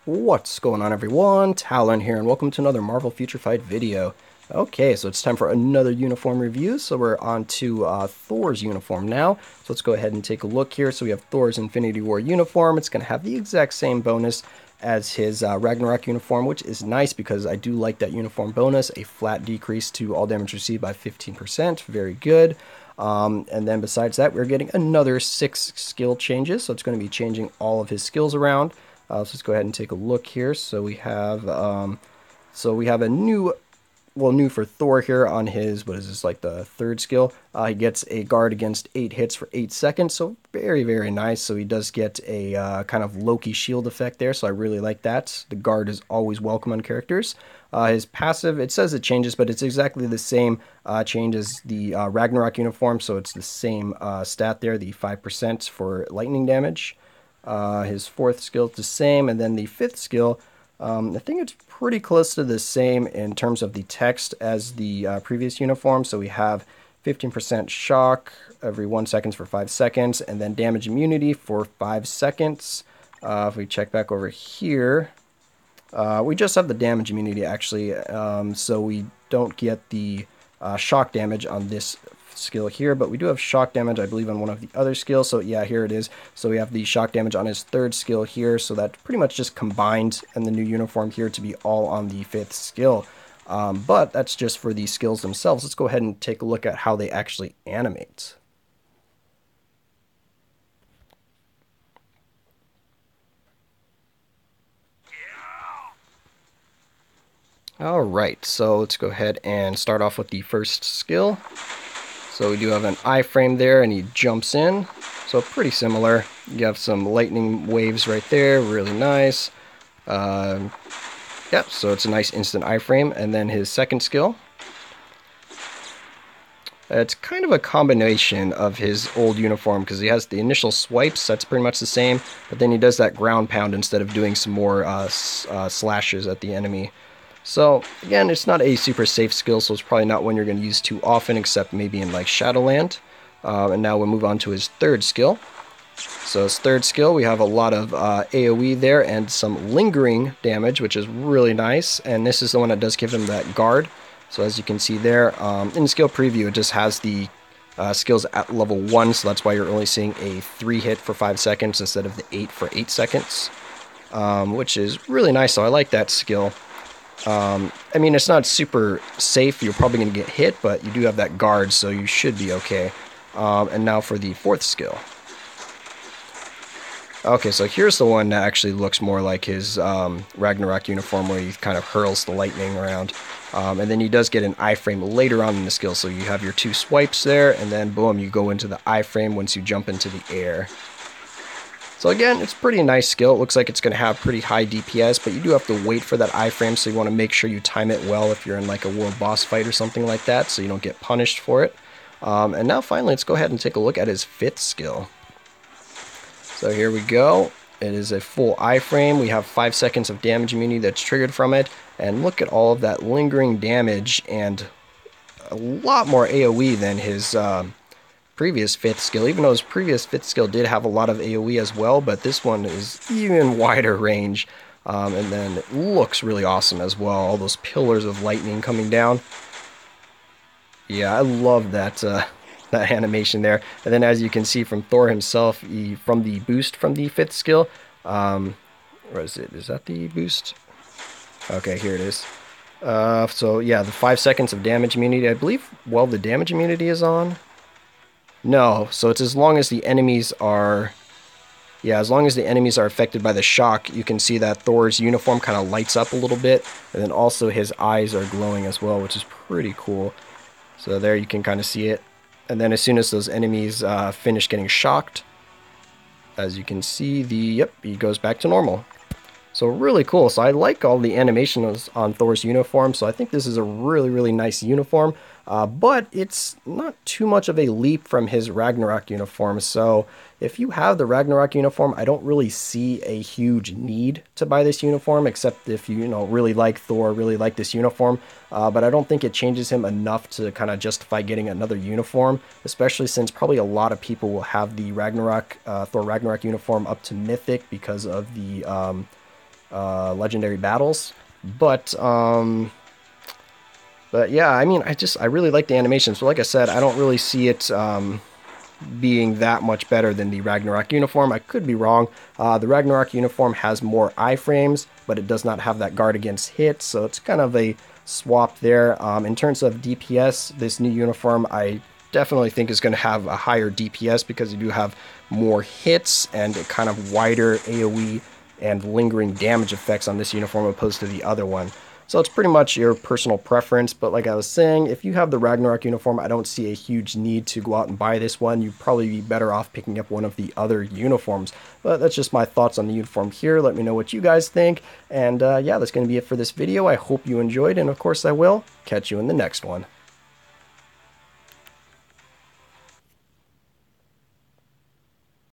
What's going on, everyone? Talen here, and welcome to another Marvel Future Fight video. Okay, so it's time for another uniform review. So we're on to Thor's uniform now. So let's go ahead and take a look here. So we have Thor's Infinity War uniform. It's going to have the exact same bonus as his Ragnarok uniform, which is nice because I do like that uniform bonus. A flat decrease to all damage received by 15%. Very good. And then besides that, we're getting another 6 skill changes. So it's going to be changing all of his skills around. So let's go ahead and take a look here. So we have a new for Thor here on his, what is this, like the third skill. He gets a guard against 8 hits for 8 seconds, so very, very nice. So he does get a kind of Loki shield effect there, so I really like that. The guard is always welcome on characters. His passive, it says it changes, but it's exactly the same change as the Ragnarok uniform, so it's the same stat there, the 5% for lightning damage. His fourth skill is the same, and then the fifth skill, I think it's pretty close to the same in terms of the text as the previous uniform. So we have 15% shock every 1 second for 5 seconds, and then damage immunity for 5 seconds. If we check back over here, we just have the damage immunity actually, so we don't get the shock damage on this skill here, but we do have shock damage, I believe, on one of the other skills. So yeah, here it is. So we have the shock damage on his third skill here, so that pretty much just combined in the new uniform here to be all on the fifth skill. But that's just for the skills themselves. Let's go ahead and take a look at how they actually animate. Alright, so let's go ahead and start off with the first skill. So we do have an iframe there, and he jumps in. So pretty similar. You have some lightning waves right there, really nice. Yeah, so it's a nice instant iframe. And then his second skill. It's kind of a combination of his old uniform because he has the initial swipes, that's pretty much the same, but then he does that ground pound instead of doing some more slashes at the enemy. So, again, it's not a super safe skill, so it's probably not one you're going to use too often, except maybe in, like, Shadowland. And now we'll move on to his third skill. So his third skill, we have a lot of AoE there and some lingering damage, which is really nice. And this is the one that does give him that guard. So as you can see there, in the skill preview, it just has the skills at level 1, so that's why you're only seeing a 3 hit for 5 seconds instead of the 8 for 8 seconds, which is really nice, so I like that skill. I mean, it's not super safe, you're probably going to get hit, but you do have that guard, so you should be okay. And now for the fourth skill. Okay, so here's the one that actually looks more like his Ragnarok uniform, where he kind of hurls the lightning around. And then he does get an iframe later on in the skill, so you have your 2 swipes there, and then boom, you go into the iframe once you jump into the air. So again, it's a pretty nice skill. It looks like it's going to have pretty high DPS, but you do have to wait for that iframe, so you want to make sure you time it well if you're in like a world boss fight or something like that, so you don't get punished for it. And now finally, let's go ahead and take a look at his fifth skill. So here we go. It is a full iframe. We have 5 seconds of damage immunity that's triggered from it, and look at all of that lingering damage and a lot more AoE than his previous fifth skill, even though his previous fifth skill did have a lot of AoE as well, but this one is even wider range, and then it looks really awesome as well, all those pillars of lightning coming down. Yeah, I love that that animation there. And then as you can see from Thor himself, from the boost from the fifth skill, where is it? Is that the boost? Okay, here it is. So yeah, the 5 seconds of damage immunity, I believe, well, the damage immunity is on. No, so it's as long as the enemies are... Yeah, as long as the enemies are affected by the shock, you can see that Thor's uniform kind of lights up a little bit, and then also his eyes are glowing as well, which is pretty cool. So there you can kind of see it. And then as soon as those enemies finish getting shocked, as you can see, he goes back to normal. So really cool. So I like all the animations on Thor's uniform, so I think this is a really, really nice uniform. But it's not too much of a leap from his Ragnarok uniform. So if you have the Ragnarok uniform, I don't really see a huge need to buy this uniform, except if you really like Thor, really like this uniform. But I don't think it changes him enough to kind of justify getting another uniform, especially since probably a lot of people will have the Ragnarok, Thor Ragnarok uniform up to Mythic because of the legendary battles. But yeah, I mean, I really like the animation. So like I said, I don't really see it being that much better than the Ragnarok uniform. I could be wrong. The Ragnarok uniform has more iframes, but it does not have that guard against hits, so it's kind of a swap there. In terms of DPS, this new uniform I definitely think is going to have a higher DPS because you do have more hits and a kind of wider AoE and lingering damage effects on this uniform opposed to the other one. So it's pretty much your personal preference, but like I was saying, if you have the Ragnarok uniform, I don't see a huge need to go out and buy this one. You'd probably be better off picking up one of the other uniforms. But that's just my thoughts on the uniform here. Let me know what you guys think. And yeah, that's going to be it for this video. I hope you enjoyed, and of course I will catch you in the next one.